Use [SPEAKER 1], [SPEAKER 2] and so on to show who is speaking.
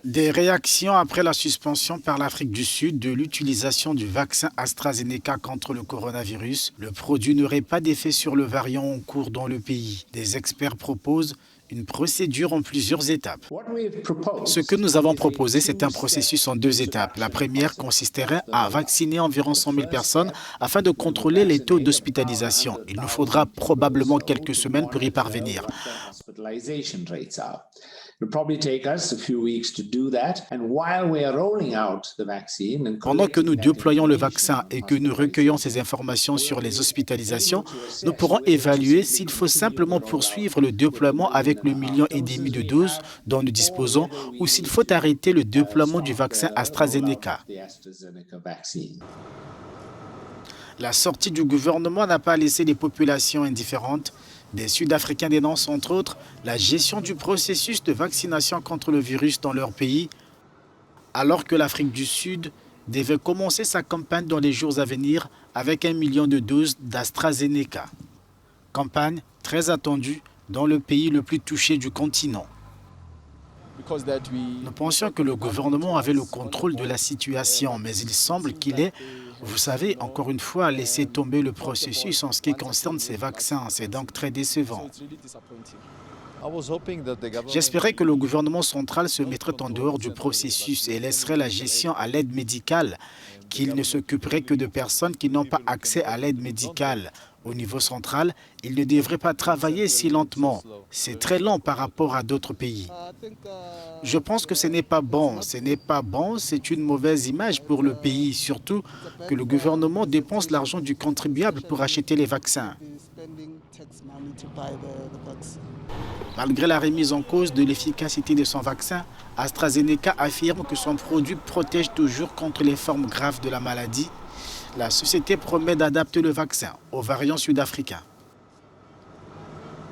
[SPEAKER 1] Des réactions après la suspension par l'Afrique du Sud de l'utilisation du vaccin AstraZeneca contre le coronavirus. Le produit n'aurait pas d'effet sur le variant en cours dans le pays. Des experts proposent une procédure en plusieurs étapes. Ce que nous avons proposé, c'est un processus en 2 étapes. La première consisterait à vacciner environ 100 000 personnes afin de contrôler les taux d'hospitalisation. Il nous faudra probablement quelques semaines pour y parvenir. Pendant que nous déployons le vaccin et que nous recueillons ces informations sur les hospitalisations, nous pourrons évaluer s'il faut simplement poursuivre le déploiement avec le 1,5 million de doses dont nous disposons ou s'il faut arrêter le déploiement du vaccin AstraZeneca. La sortie du gouvernement n'a pas laissé les populations indifférentes. Des Sud-Africains dénoncent entre autres la gestion du processus de vaccination contre le virus dans leur pays, alors que l'Afrique du Sud devait commencer sa campagne dans les jours à venir avec 1 million de doses d'AstraZeneca. Campagne très attendue dans le pays le plus touché du continent. Nous pensions que le gouvernement avait le contrôle de la situation, mais il semble qu'il ait, vous savez, encore une fois, laissé tomber le processus en ce qui concerne ces vaccins. C'est donc très décevant. J'espérais que le gouvernement central se mettrait en dehors du processus et laisserait la gestion à l'aide médicale, qu'il ne s'occuperait que de personnes qui n'ont pas accès à l'aide médicale. Au niveau central, il ne devrait pas travailler si lentement. C'est très lent par rapport à d'autres pays. Je pense que ce n'est pas bon. Ce n'est pas bon, c'est une mauvaise image pour le pays, surtout que le gouvernement dépense l'argent du contribuable pour acheter les vaccins. Malgré la remise en cause de l'efficacité de son vaccin, AstraZeneca affirme que son produit protège toujours contre les formes graves de la maladie. La société promet d'adapter le vaccin aux variants sud-africains.